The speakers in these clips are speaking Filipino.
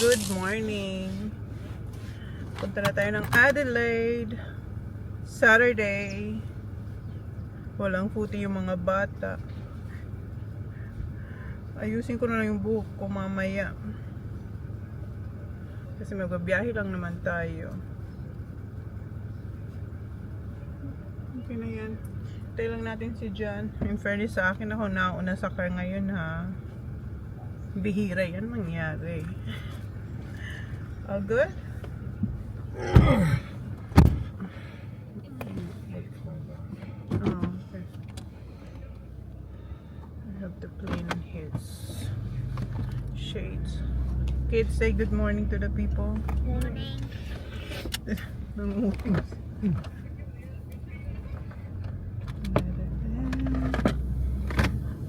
Good morning. Punta na tayo ng Adelaide. Saturday. Walang puti yung mga bata. Ayusin ko na lang yung buhok ko mamaya. Kasi magbabiyahe lang naman tayo. Okay na yan. Hintay lang natin si John. In fairness sa akin, ako nauna sa car ngayon ha. Bihira yan mangyari. All good? Oh, okay. I have to clean his shades. Kids, say good morning to the people. Morning.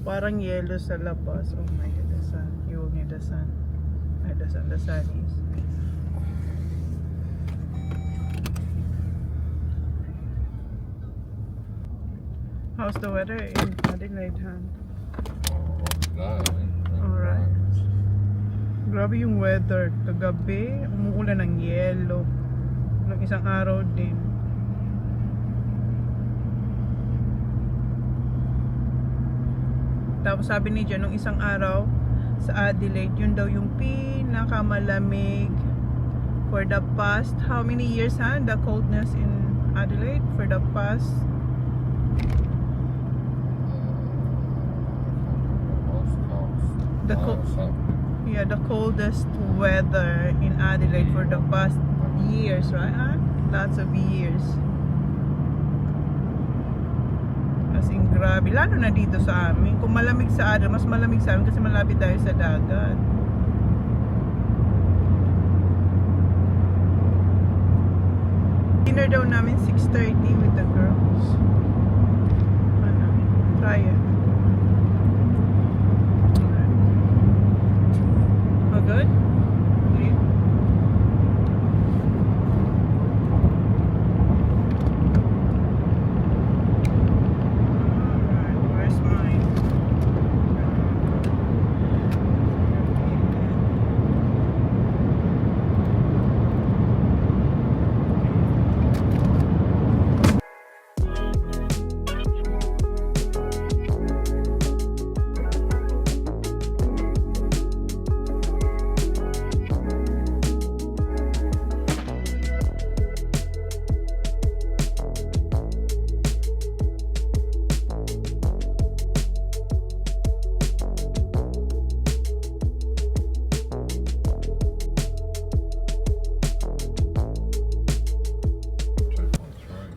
Parang yellow sa labas. Oh my God, the sun. You will need the sun. Ay, the sun is. How's the weather in Adelaide, Han? Alright. Grabe yung weather. Kagabi, umuulan ng yellow. Nung isang araw din. Tapos sabi ni Jan, nung isang araw sa Adelaide, yun daw yung pinakamalamig for the past, how many years, ha? The coldness in Adelaide for the past the coldest weather in Adelaide for the past years, right? Huh? Lots of years. As in, grabe. Lalo na dito sa amin. Kung malamig sa Adelaide, mas malamig sa amin kasi malapit tayo sa dagat. Dinner daw namin 6:30 with the girls. Ano? Try it. Good? Yeah. Alright, where's mine?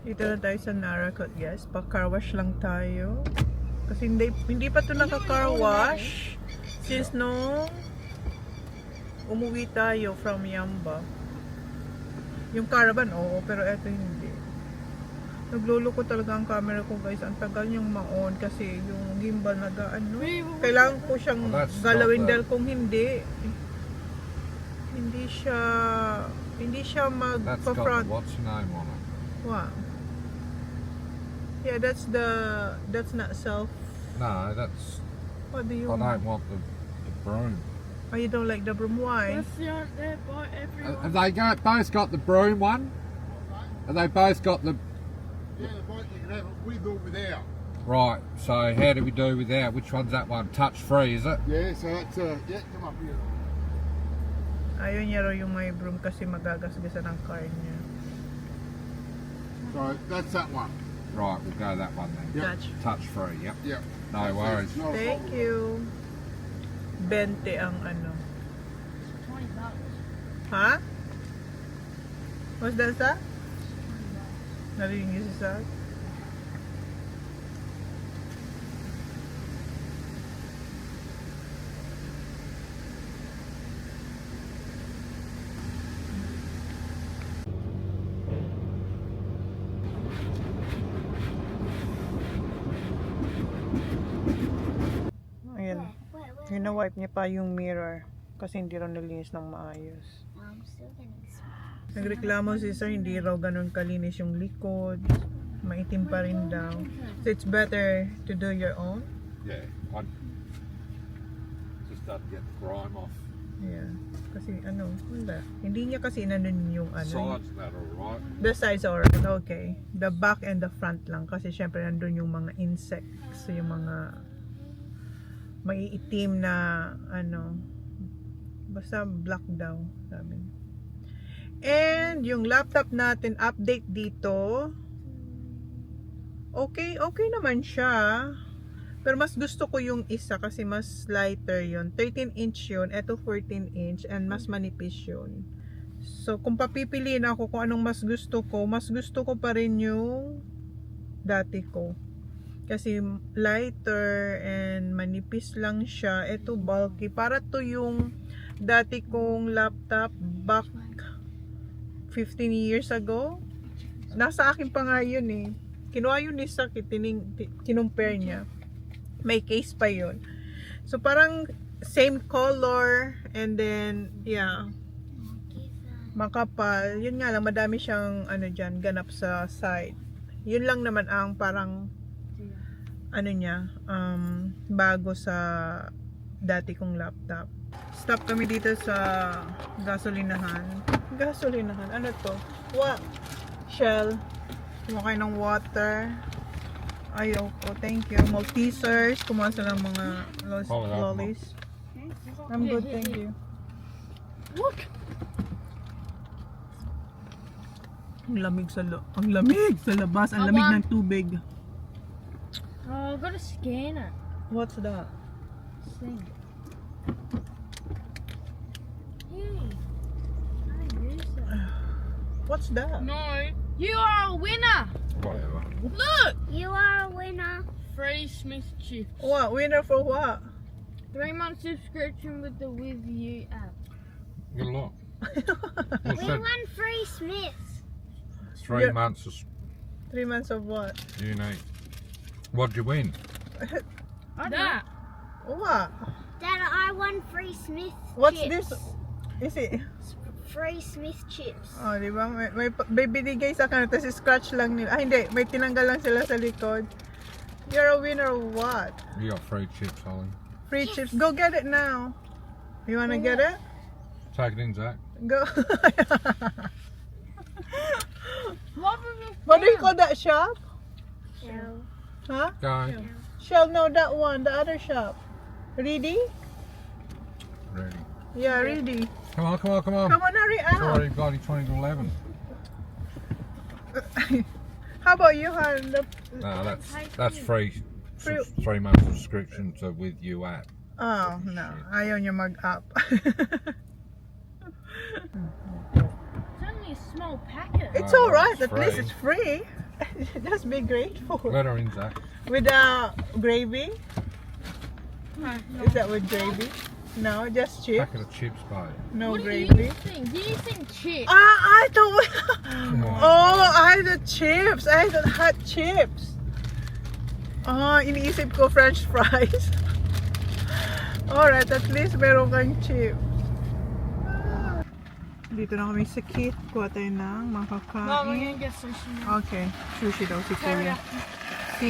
Dito na tayo sa Narracot, guys. Pa-car wash lang tayo. Kasi hindi pa ito naka-car wash since nung umuwi tayo from Yamba. Yung caravan, oo, pero eto hindi. Nagluloko talaga ang camera ko, guys. Ang tagal niyang ma-on kasi yung gimbal nag-ano. Kailangan ko siyang galawin dahil kung hindi siya mag-front. What's your name on it? Wow. Yeah, that's not self. No, that's. What do you I want? don't want the broom. Oh, you don't like the broom? Why? Have they both got the broom one? Have they both got the? Yeah, the bike you can have it with or without. Right. So how do we do without? Which one's that one? Touch free, is it? Yeah, so it's yeah, come up here. Ayaw niya raw yung may broom kasi magagasgasan ang car niya. So that's that one. Right. We'll go that one then. Yep. Touch. Touch free. Yep. Yep. No That's it, worries. it's not a Thank problem. you. 20 ang ano. $20. Ha? What's that, sa? Narinig niyo si Sa? Ayan. Hina-wipe niya pa yung mirror kasi hindi raw nalinis ng maayos. I'm still getting smashed. Nagreklamo si sir, hindi raw ganun kalinis yung likod. Maitim pa rin daw. So it's better to do your own. Yeah. Just get the grime off. Yeah. Kasi ano, wala. Hindi niya kasi inanon yung ano. Sides that alright. The sides are okay. The back and the front lang. Kasi syempre nandun yung mga insects. Yung mga maiitim na ano. Basta black daw. Sabi. And yung laptop natin, update dito. Okay, okay naman siya. Pero mas gusto ko yung isa kasi mas lighter yun. 13-inch yun. Ito 14-inch. And mas manipis yun. So, kung papipiliin ako kung anong mas gusto ko pa rin yung dati ko. Kasi lighter and manipis lang siya. Ito bulky. Para to yung dati kong laptop back 15 years ago. Nasa akin pa nga yun eh. Kinuha yun ni Saki, kinumpare niya. May case pa yun. So parang same color and then yeah, makapal. Yun nga lang, madami siyang ano dyan, ganap sa side. Yun lang naman ang parang ano niya, bago sa dati kong laptop. Stop kami dito sa gasolinahan. Gasolinahan? Ano to? What? Shell. Kumakay ng water. Ayoko. Thank you. Maltesers. Kumuha sila ng mga lollies. I'm good. Thank you. Look! Ang lamig sa ang lamig sa labas. Ang lamig ng tubig. Oh, I've got to scan it. What's that? Thing. Hey. I use it. What's that? No. You are a winner! Whatever. Look! You are a winner. Free Smith chips. What? Winner for what? 3-month subscription with the With You app. Good luck. We won free Smiths. 3 Yeah. months of 3 months of what? uni. What'd you win? That. What? Dad, I won free Smith What's chips. this? Is it? Free Smith chips. Oh, di ba? May binigay sa kanila, tapos scratch lang nila. Ah, hindi. May tinanggal lang sila sa likod. You're a winner of what? You got free chips, Holly. Free chips. Go get it now. You wanna get it? Take it in, Zach. Go. What What do you call that shop? So, Huh? Go. Shell, no, that one. The other shop. Ready? Ready. Yeah, ready. Come on, come on, come on. Come on, hurry It's up. already bloody 20 to 11. How about you, Han? No, that's free. Free. 3 months subscription to With You app. Oh, no. Ayaw niya mag-up. It's only a small packet. It's Oh, alright. it's At least free. it's free. Just be grateful. Let her in, Zach. With gravy? Is that with gravy? No, just chips. Packet of chips, babe. No What do gravy. you think? Do you think chips? I thought. Come on. Oh, I had the chips. I had the hot chips. Oh, iniisip ko French fries. Alright, at least meron kang chips. Dito na kami sa Kit. Kuha tayo ng No, we're makakain. gonna get sushi now. Okay, sushi daw si Hurry Kuya. up. Si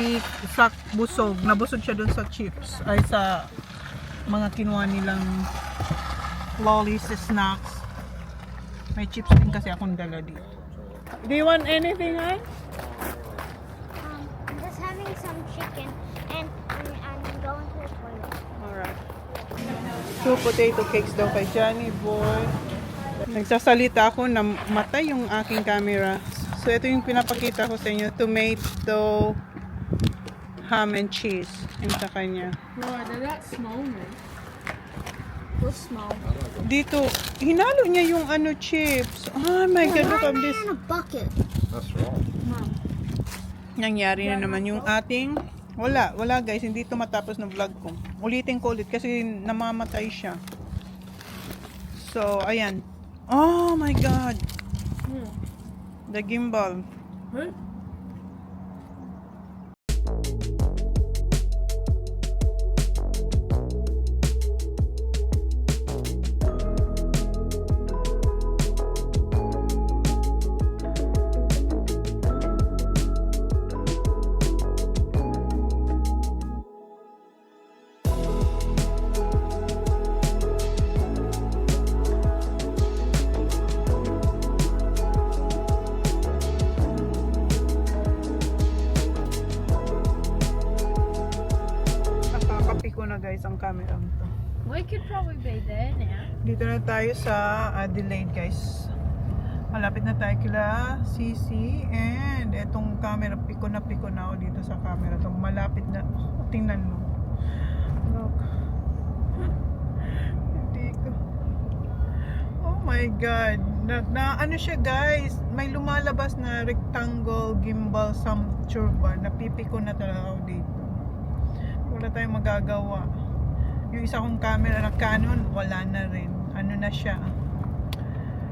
Sak busog. Nabusog siya dun sa chips. Ay sa mga kinuha nilang lollies, snacks. May chips din kasi akong dala dito. Do you want anything, eh? I'm just having some chicken and I'm going to the toilet. Alright. 2 potato cakes daw kay Johnny Boy. Nagsasalita ako na matay yung aking camera. So ito yung pinapakita ko sa inyo. Tomato, ham and cheese. Yung sa kanya. No, they're that small, man. They're small. Dito, hinalo niya yung ano chips. Oh my God, look at this. In a bucket. That's right. Nangyari na naman yung ating wala guys, hindi ito matapos ng vlog ko. Ulitin ko ulit kasi namamatay siya. So, ayan. Oh my God. The gimbal. Huh? piko na guys ang camera to. We could probably be there now. Dito na tayo sa Adelaide guys. Malapit na tayo kila Sisi and etong camera piko na ako dito sa camera to. Malapit na. Oh, tingnan mo. Look. Hindi ko. Oh my god. Na ano siya guys, may lumalabas na rectangle gimbal sumpture ba. Napipiko na talaga ako dito. Wala tayong magagawa. Yung isa kong camera na Canon, wala na rin. Ano na siya?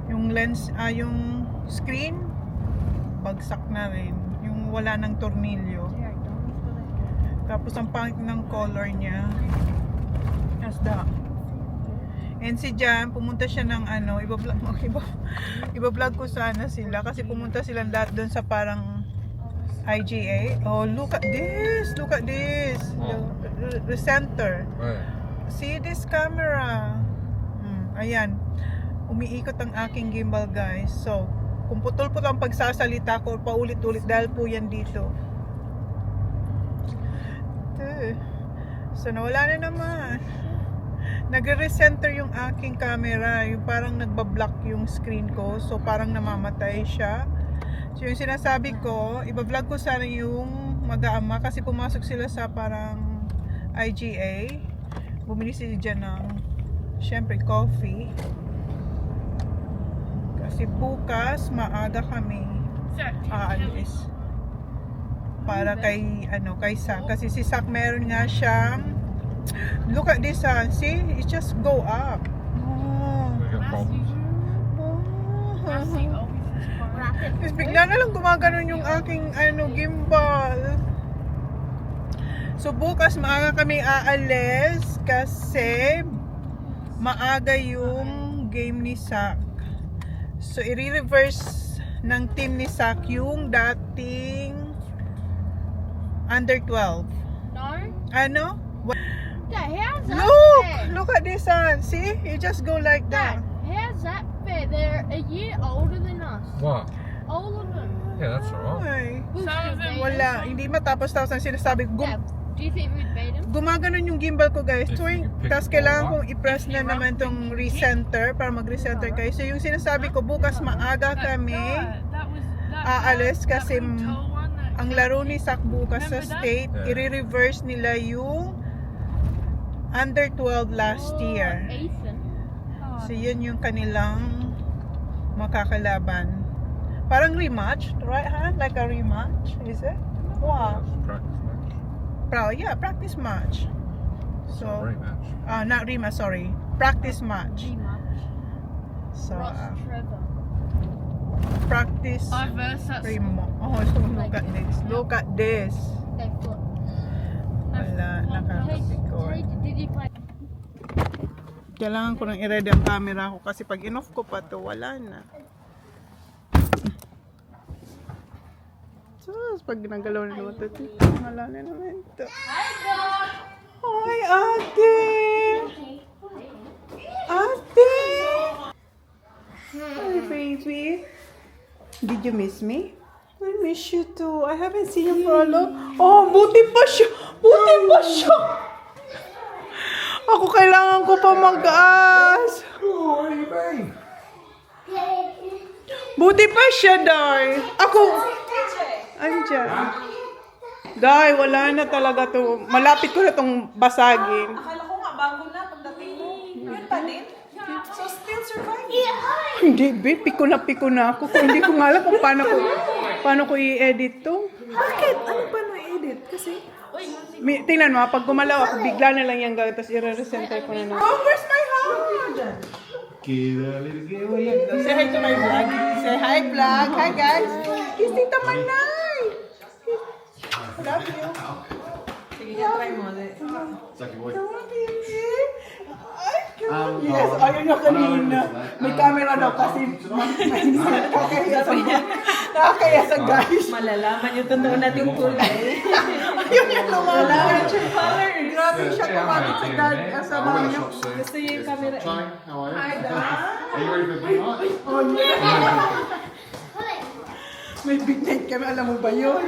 Yung lens, yung screen, bagsak na rin. Yung wala ng tornilyo. Tapos ang pangit ng color niya. As the and si Jan, pumunta siya ng ano, iba-vlog ko sana sila kasi pumunta silang lahat doon sa parang IGA. Oh, look at this! Look at this! The center. Where? See this camera. Ayan. Umiikot ang aking gimbal guys. So, kung putol-putol ang pagsasalita ko paulit-ulit dahil po yan dito. So, nawala na naman. Nagre-recenter yung aking camera. Yung parang nagbablock yung screen ko. So, parang namamatay siya. So, yung sinasabi ko, iba-vlog ko sana yung mag-aama kasi pumasok sila sa parang IGA. Bumili sila dyan ng syempre coffee. Kasi bukas maaga kami aalis. Para kay Sak. Kasi si Sak meron nga siyang look at this see? It just go up. Oh. We got problems. Tapos bigla na lang gumaganon yung aking gimbal. So bukas maaga kami aalis kasi maaga yung game ni Sak. So i-reverse ng team ni Sak yung dating under 12. No? Ano? Dad, how's that Look! fair? Look at this see? You just go like that. Dad, how's that fair? They're a year older than us. What? All of them. Yeah, that's alright. Ay, wala. Hindi matapos-tapos ang sinasabi. Dad, do you think we'd beat them? Gumaganon yung gimbal ko guys. If you pick Tapos the kailangan ball kong i-press na naman tong recenter para mag-recenter kayo. So yung sinasabi ko bukas maaga kami aalis kasi ang laro ni Sak bukas sa state, Yeah. i-reverse nila yung under 12 last year. Ethan. So yun yung kanilang makakalaban. Parang rematch, right? Like a rematch, is it? Wow. Practice match. Practice match. So, Rematch. not rematch, sorry. Practice match. G-Match. So, Ross Trevor. practice versus. rematch. Oh, so look at this. Look at this. They flip. Wala, nakakapikon. Hey, did you play? Kailangan ko nang i-ready ang camera ko kasi pag in-off ko pa to, wala na. So, pag ginagalaw na naman ito, wala na naman ito. Hi, ate! Ate! Hi, baby. Did you miss me? I miss you too. I haven't seen you for a long... Oh, buti pa siya! Buti pa siya! Ako kailangan ko pa mag-aas. Buti pa siya, Day. Ako... Andiyan. Day, wala na talaga to. Malapit ko na tong basagin. Akala ko nga bago na pagdating mo. Yun pa din. So still surviving. Hindi, babe. Piko na ako. Kung hindi ko nga alam kung paano ko i-edit to. Bakit? Ano pa na-edit? Kasi, Tingnan mo, pag gumalaw ako, bigla na lang yung gawin. Tapos i-recenter ko na. Oh, where's my house? Say hi to my vlog. Say hi, vlog. Hi, guys. Kiss Tita Manay. Love you. sige nga, try mo ulit. Yes, ayun na kanina. May camera daw kasi nakakaya sa guys. Malalaman yung totoo nating kulay. Ayun yung lumalala. Grabe siya kumapit sa dad. Sa mga niya. Gusto niyo yung camera. Hi, how are you? Hi, Dad. Are you ready for big night? Oh, yeah. May big night kami. Alam mo ba yun?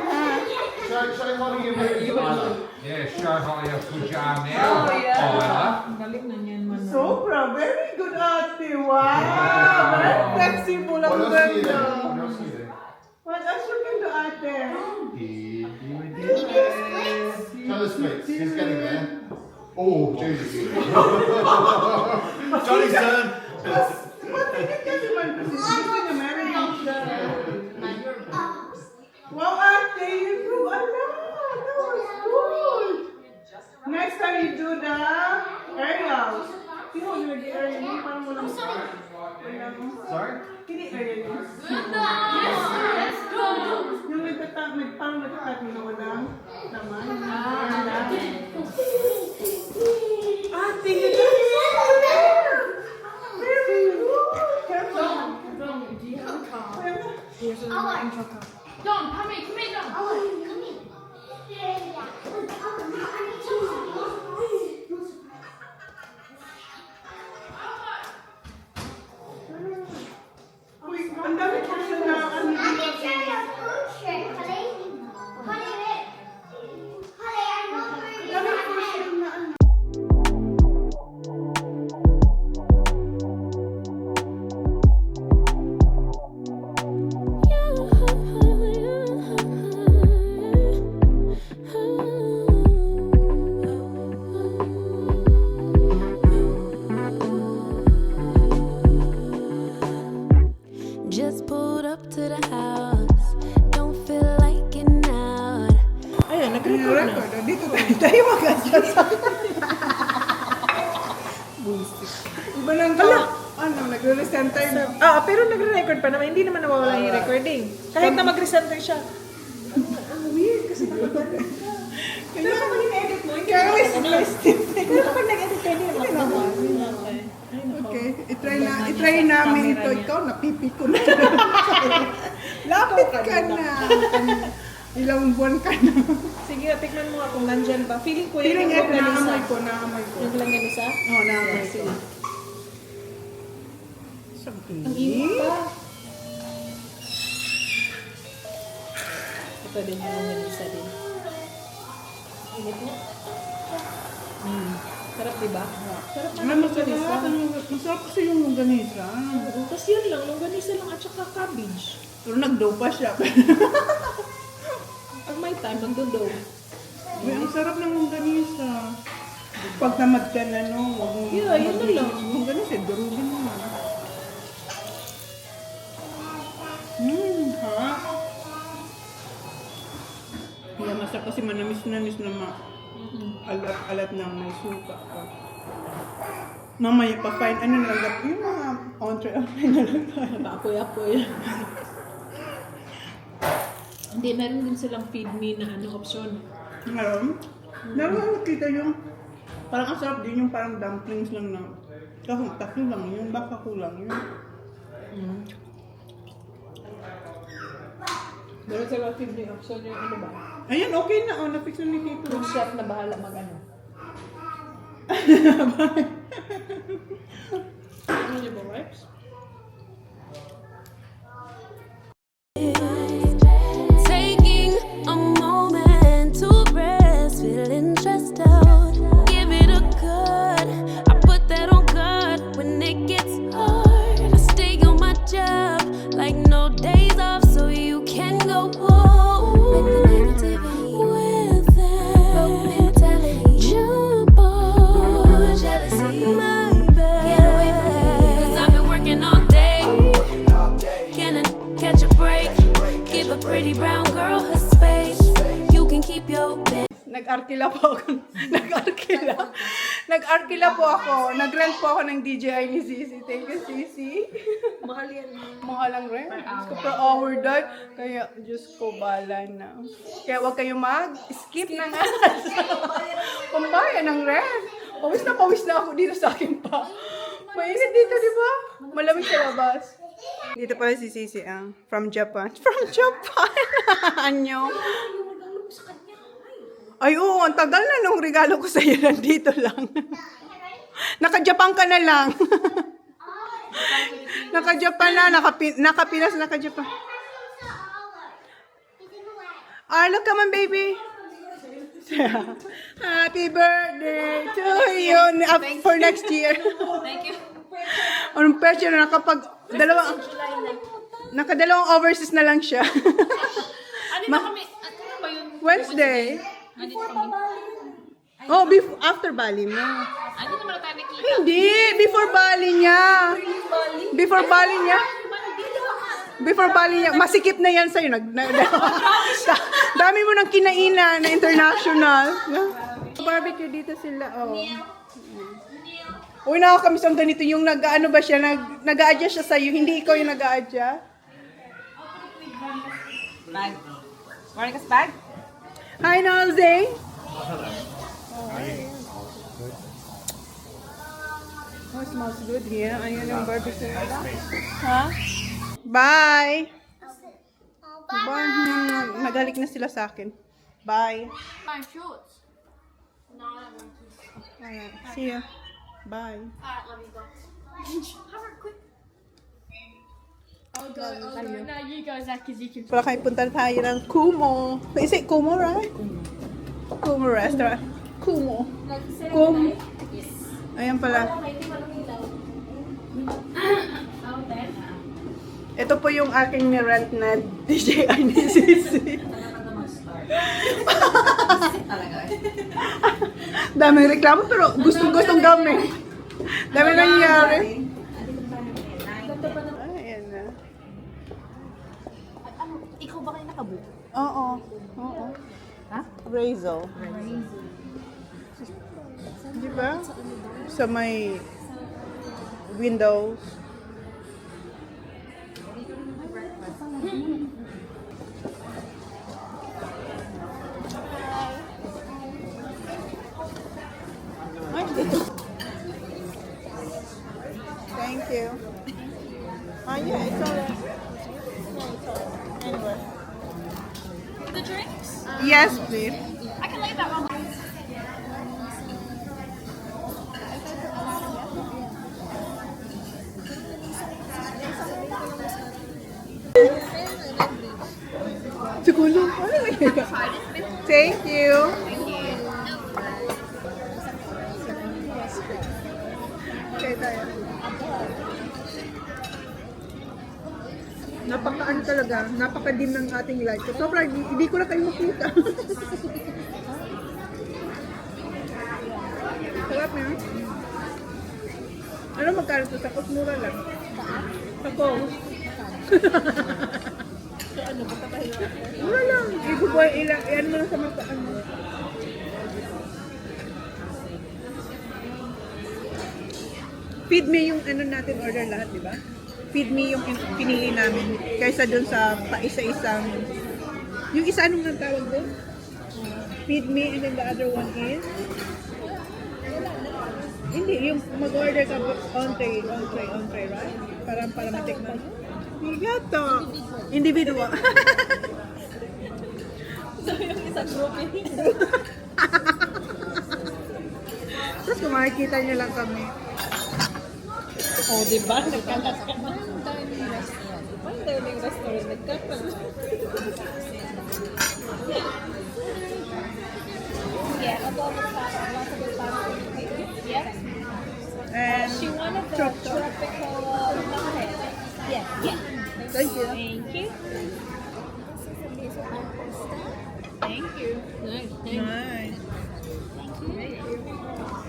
Show Holly your moves, Isla. Yeah, show Holly a good job now. Isla. Galing na niyan man. Sobra, very good ate. Wow! Very flexible ang What else do you do? ganda. What else do you do? What else you can do ate? Tell the splits. He's getting there. Oh, Jesus. Johnny's turn. Matigit kasi man kasi gusto niya meron yung siya. Wow ate, you do a lot. That was good. Next time you do the aerials. Sino mo nag-aerial? Yung parang walang Sorry? Hindi aerial. Yung parang nagtatag mo na walang naman. Ate, you do very good. Careful. Don, come here, Don. Uy, ang dami ko siya na ano dito. Ang dami ko siya na ano. Just pulled up to the house. Don't feel like getting out. Ayan, nag-record na. Dito tayo mag-adjust. Bullshit. Iba nang ano, nagre-resend tayo na. Pero nagre-record pa naman. Hindi naman nawawala yung recording. Kahit na mag-recenter siya. Weird kasi nakabalik. Pero kapag in-edit mo, hindi Kaya naman. listed. Pero kapag nag-edit ka, hindi naman. Okay, itry namin ito. Ikaw, napipi ko na. Lapit ka na. Ilang buwan ka na. Sige, tikman mo nga kung nandyan ba. Feeling ko Feeling yung ito, longganisa. naamoy ko. Yung longganisa? Oo, naamoy ko. Ang init pa. Ito din yung longganisa din. Init niya. Sarap, diba? Sarap na longganisa. Masarap kasi yung longganisa. Tapos yun lang, longganisa lang at saka cabbage. Pero nag-dough pa siya. Pag may time, magdodo. Uy, ang sarap ng longganisa. Pag tamad ka na, no? Huwag mong Yeah, yun na lang. longganisa, durugin mo. Ha? Kaya masarap kasi manamis-namis na alat-alat na may suka pa. Mamaya pa fine, ano na lang, yung mga entre na lang tayo. Naka-apoy-apoy. Hindi, meron din silang feed me na option. Ngayon, nakikita yung, parang ang sarap din yung parang dumplings lang na, kasi tatlo lang yun, baka kulang yun. Meron silang feed me option yung ano ba? Ayan, okay na, oh, na-fix na ni Tito. Yung chef na bahala mag-ano. Ano niyo ba, wipes? Taking a moment to rest, feeling stressed out. Give it a good. I put that on God when it gets hard. I stay on my job like no days off, so you can go home with it. Jump on jealousy, my bad. Get away from me, 'cause I've been working all day. Can I catch a break? Give a pretty brown girl her space. You can keep your bed. Nag-arkila po ako. Nag-arkila po ako. Nag-rent po ako ng DJI ni Sisi. Thank you, Sisi. Mahal yan. Mahal ang rent. Diyos ko, per hour doon. Kaya, Diyos ko, bala na. Kaya huwag kayo mag-skip ng ads. Pambayan ng rent. Pawis na ako dito sa akin pa. Mainit dito, di ba? Malamig sa labas. Dito pala si Sisi, from Japan. From Japan! Anyo. Ay, oo, ang tagal na nung regalo ko sa'yo. Nandito lang. Naka-Japan ka na lang. Naka-Japan na, naka-Pinas, naka-Japan. Arlo, come on, baby. Happy birthday to you for next year. Thank you. On picture na nakadalawang overseas na lang siya. Ano na kami? Ano ba yun? Wednesday. Ano kami? Oh, after Bali mo. Ano naman tayo nakita? Hindi, before Bali niya. Before Bali niya. Before Bali niya. Masikip na yan sa'yo. Dami mo ng kinainan na international. Barbecue dito sila. Oh. Uy, nakakamiss ang ganito yung nag-ano ba siya, nag-a-adjust siya sa'yo, hindi ikaw yung nag-a-adjust. Bag. Marika's bag? Hi, Nalze! Oh, smells good here. Ayan yung barbecue nila. Ha? Bye! Bye! Nagalik na sila sa akin. Bye! My shorts. Ayan. See ya. Bye. Alright, let me go. Have a quick. I'll go. No, you go, Zach, because you can. Wala kayo punta tayo ng Kumo. Is it Kumo, right? Kumo restaurant. Kumo. Kumo. Ayan pala. Ito po yung aking nirent na DJI ni Sisi. Daming reklamo pero gustong gamit. Dami nangyari. Ayan na. Ikaw ba kayo nakabook? Oo. Oo. Ha? Razel. Di ba? Sa may windows. Ay, dito. Thank you. Yeah, it's alright. Anyway. The drinks? Yes, please. I can lay that one. Siguro. Thank you. Okay, tayo. Napaka-ano talaga, napaka-dim ng ating light. So, sobrang hindi ko na kayo makita. Sarap na yun. Ano magkano ito? Sa Cost mura lang. Sa Cost. Mura lang. Ibubuhay ilang. Iyan mo lang sa mga ano. Feed me yung ano natin order lahat, di ba? Feed me yung pinili namin kaysa dun sa pa-isa-isang yung isa anong nang tawag doon? Feed me and then the other one is hindi, yung mag-order ka entree, right? Para matikman. Gato. Individual. So yung isang grouping. Tapos kung makikita nyo lang kami. Oh, di ba? Nagkalat ka na. Ang daming restaurant. Nagkalat. Yeah, a bowl of pasta. Lots of pasta. Yes. And She wanted the tropical. okay. Yeah, yeah. Thank you. Thank you. Thank you. Nice. Nice.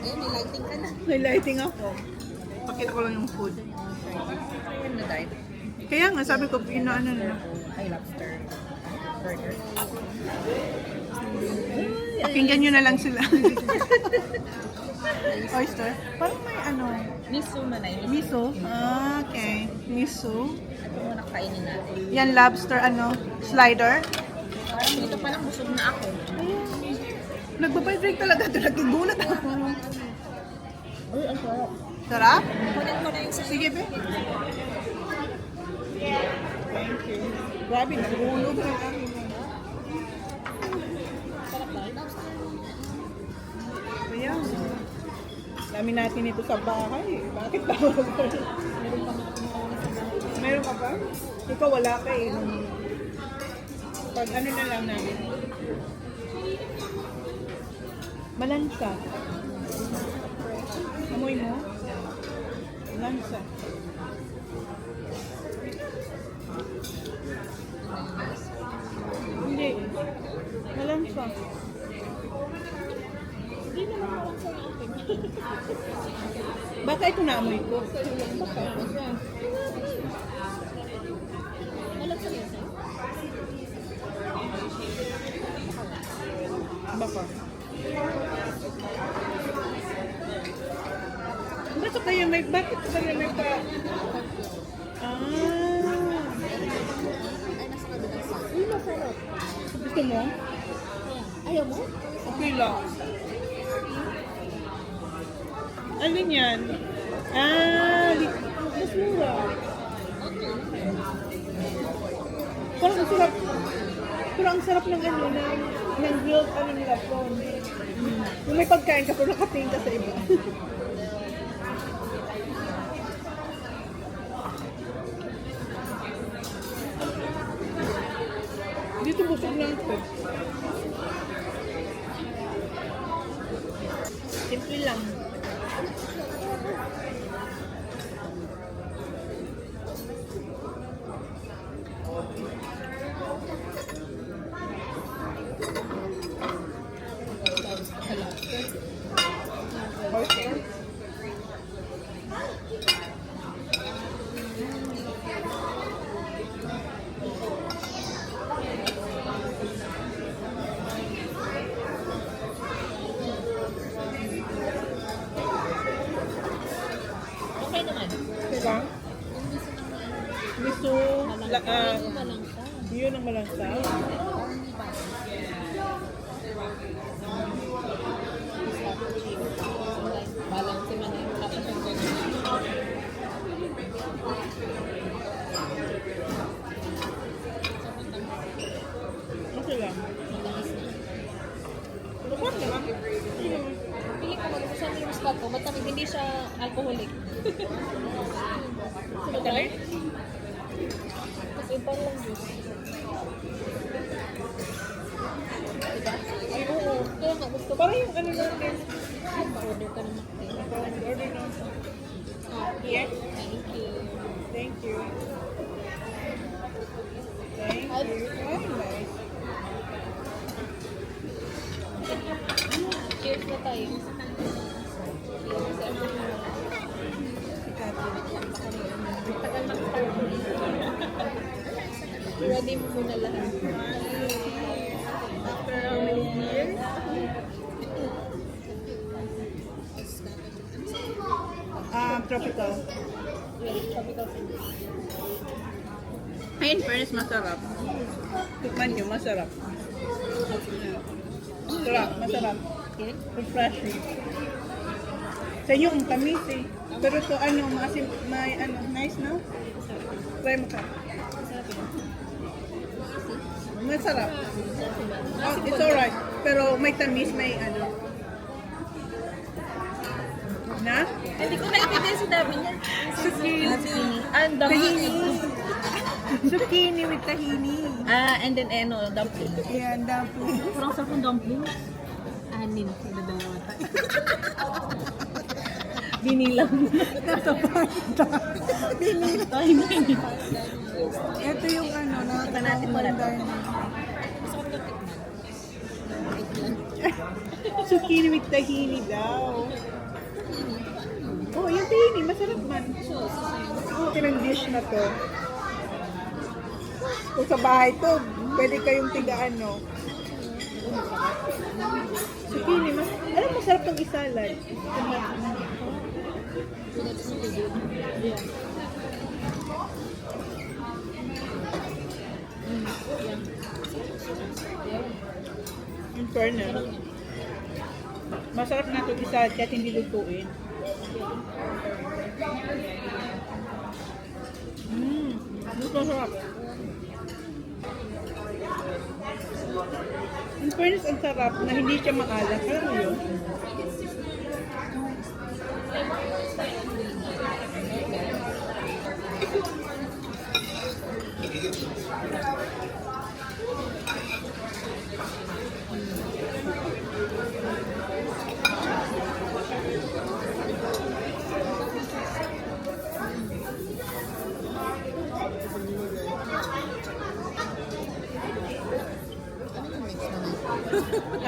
Ayun, may lighting ka na. May lighting ako. Pakita ko lang yung food. Kaya nga, sabi ko, inaano na. Ay, lobster. Burger. Pakinggan nyo na lang sila. Oyster. Parang may ano. Miso na na yun. Miso. Ah, okay. Miso. Ito muna kainin natin. Yan, lobster, ano, slider. Parang dito pa lang busog na ako. Nagbabibrake talaga ito. Nagigulat ako. Uy, ang sarap. Sarap? Kunin ko na yung sa Sige, be. Thank you. Grabe, nagulog na kami. Ayan. Dami natin ito sa bahay. Bakit ba? Meron ka pa? Ikaw wala ka eh. Pag ano na lang namin. Malansa. Amoy mo? Malansa. Hindi. Malansa. Hindi naman parang sa akin. Baka ito naamoy ko. Baka. Walang sa iyo. Baka. Bakit kayo may pa... Ah. Uy, masarap. Gusto mo? Ayaw mo? Okay lang. Ano yan? Ah, mas mura. Parang ang sarap. Pero ang sarap ng ano, ng grilled ano nila, prawn. Kung may pagkain ka, pero nakatingin ka sa iba. Dito busog lang ito. Simple lang. Okay. Okay naman. Diba? Miso, Malangsa. yun ang malansa. Balance man yun. Tapos yung Okay lang. Masarap naman. pili ko mag-usap yung spot ko. Ba't namin hindi siya alcoholic? Okay? Kasi parang lang juice. Diba? Ay, oo. Kaya nga gusto ko. Parang yung ano natin. Pa-order ka naman. Order na. Here? Thank you. Thank you. Thank you. Oh, nice. Cheers na tayo. Cheers everyone. Tagal mag-start. Ready mo muna lahat. After how many years? Tropical. Tropical food. Ay, in fairness, masarap. Tikman nyo, masarap. Masarap, masarap. Refreshing. Sa inyo, ang tamis eh. Pero to ano, maasim, may ano, nice no? Try mo ka. Masarap. Oh, it's alright. Pero may tamis, may ano. Na? Hindi ko naintindihan sinabi niya. Zucchini. And Tahini. Zucchini with tahini. and then dumpling. Yan, dumpling. Kurang sa kong dumpling. Anin. Dalawa tayo. Binilang. Nasa pasta. Timing. Ito yung ano, Ito natin muna. Zucchini with tahini daw. Oh, yung tahini, masarap man. Okay ng dish na to. Kung sa bahay to, pwede kayong tigaan, no? Zucchini, alam, masarap tong isalad. In fairness, masarap na itong isalad kahit hindi lutuin. Masarap. In fairness, ang sarap na hindi siya maalat. Alam mo yun?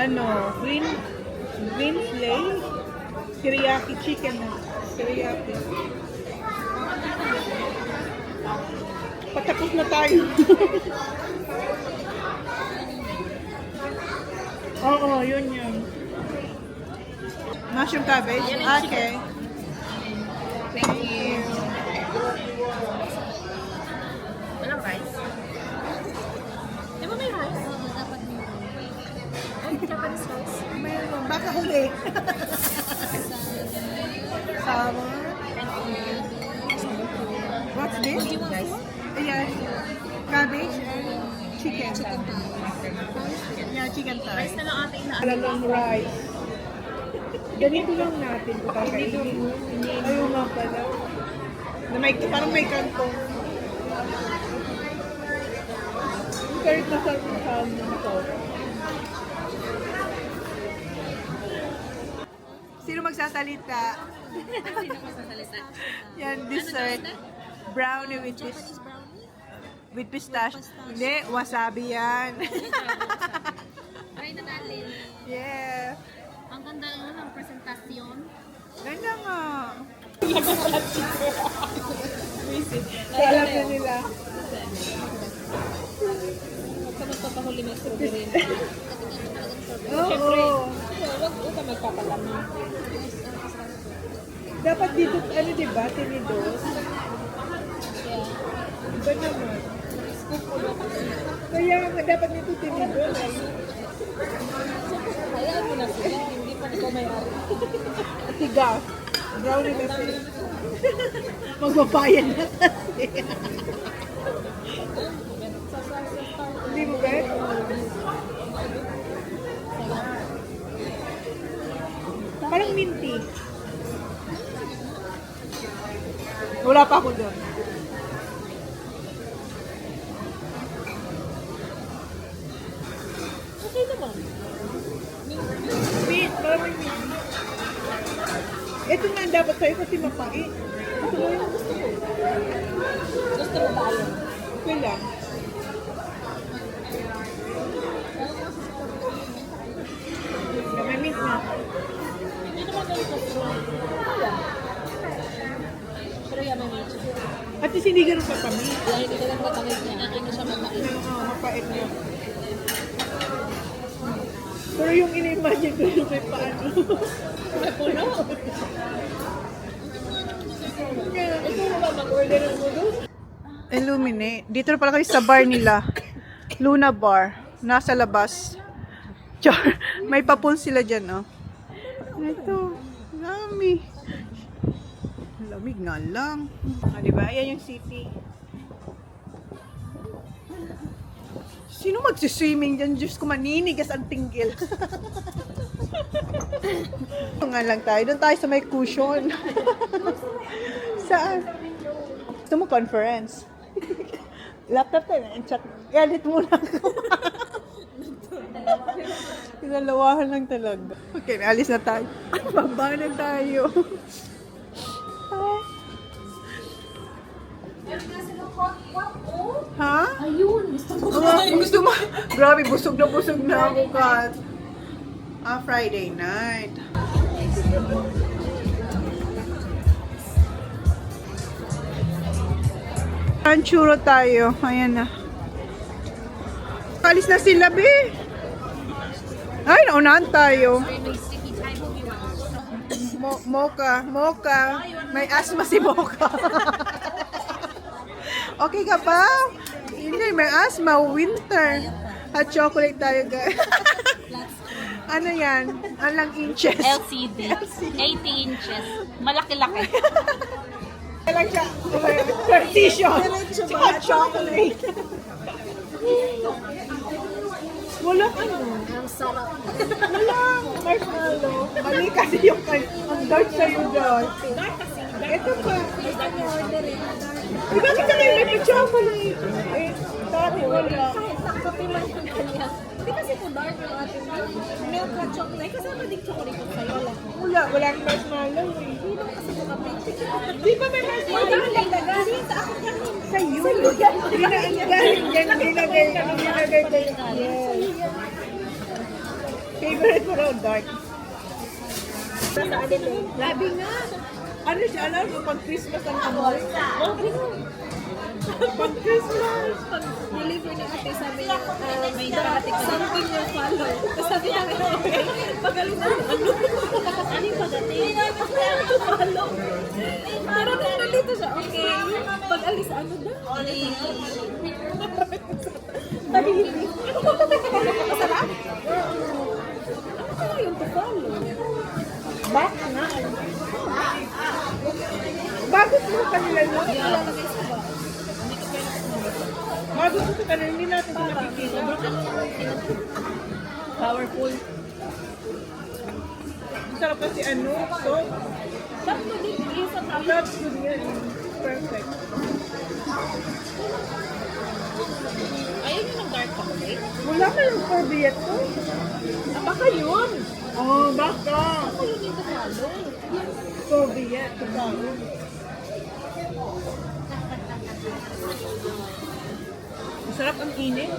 ano, green slay, teriyaki chicken na. Teriyaki. Patapos na tayo. Oo, yun. Mushroom cabbage? Okay. Thank you. Walang rice. Di ba may rice? Oo, dapat may rice. Ay, Japanese rice. Mayroon. Baka huli. Sour. What's this? Ayan. Cabbage and chicken. Yeah, chicken thigh. Rice na lang ating na. Talagang rice. Ganito lang natin ito kakainin. Ayun nga pala. Na may, parang may kantong. Kahit nasa salmon to. Sino magsasalita? Sino masasalita? Yan, dessert. Brownie with Japanese brownie? with pistachio. Hindi, wasabi yan. Try na natin. Yeah. Ang ganda ng presentasyon. Ganda nga. Alam na nila. Huwag ka magpapahuli may strawberry. Oo. Huwag ka magpapalama. Dapat dito, ano diba, tinidos? Kaya, Iba naman. Kaya nga dapat dito tinidos. hayaan mo na sila. Hindi pa ikaw may-ari. Tigas. Brownie na sila. Magbabayan na kasi. Hindi mo ba? Parang minty. Wala pa ako doon. Okay naman. Mint, parang may mint. Ito nga ang dapat sa'yo kasi mapait. Ito mo yung gusto ko. Gusto mo ba yun? Okay lang. May mint na. Hindi naman ganito strong. Kaya. Pero yan may meat. At least hindi ganun kapamit. Kaya hindi ka lang matangid niya. Hindi siya mamait. Oo, mapait niya. Pero yung in-imagine ko yung may paano. May puno. Ikaw na ba mag-order ng noodles? Illuminate. Dito na pala kayo sa bar nila. Luna Bar. Nasa labas. Char. May papul sila dyan, oh. Ito. Lami. Lamig nga lang. Ah, diba? Ayan yung city. Sino magsiswimming dyan? Diyos ko, maninigas ang tinggil. Nga lang tayo. Doon tayo sa may cushion. Saan? Gusto mo conference? Laptop tayo. Chat. Edit muna ako. Pinalawahan lang talaga. Okay, alis na tayo. Ay, baba na tayo. Ha? Ayun. Gusto mo. Gusto mo? Grabe, busog na ako, Kat. Friday night. Churro tayo. Ayan na. Alis na sila, be. Ay, naunahan tayo. Mocha. May asthma si Mocha. Okay ka ba? Hindi, may asthma. Winter. Hot chocolate tayo, guys. Ano yan? Alang inches. LCD. 80 inches. Malaki-laki. Alang siya. Partition. Hot chocolate. Wala ano. Ang sarap. Wala. Marshmallow. Mali kasi yung ang dark sa'yo doon. Ito pa. Bakit ka kayo may chocolate? Eh, dati wala. Kape man yung kanya. Hindi kasi po dark yung ating milk at chocolate. Kasama din chocolate ko sa'yo. Wala. Walang marshmallow eh. Hindi naman kasi po kape. Di ba may marshmallow? Galing sa ako yan. Sa'yo. Galing yan. Ginagay ko. Yes. Favorite mo raw, dark. Labi nga. Ano siya, alam mo, pag Christmas ang amoy? Pag Christmas. Pag deliver ni ate, sabi niya, may nakatik something will follow. Tapos sabi niya, okay, pagaling na ano? Ano yung pagating? Follow. Pero nung nalito siya, okay, pag alis, ano daw? Tahimik. Masarap? Ano yung to follow? Back na. Bakit mo kanila no? Ilalagay sa ba? Bakit mo kanila, hindi natin ito nakikita. Powerful. Ang sarap kasi ano, so, Sakto din, isa tayo. that's good yan. Perfect. Ayaw niyo ng dark chocolate? Wala ka yung Corbiet ko. Baka yun. Oh, baka. Baka yun yung to follow. Corbiet, ito. Masarap ang init.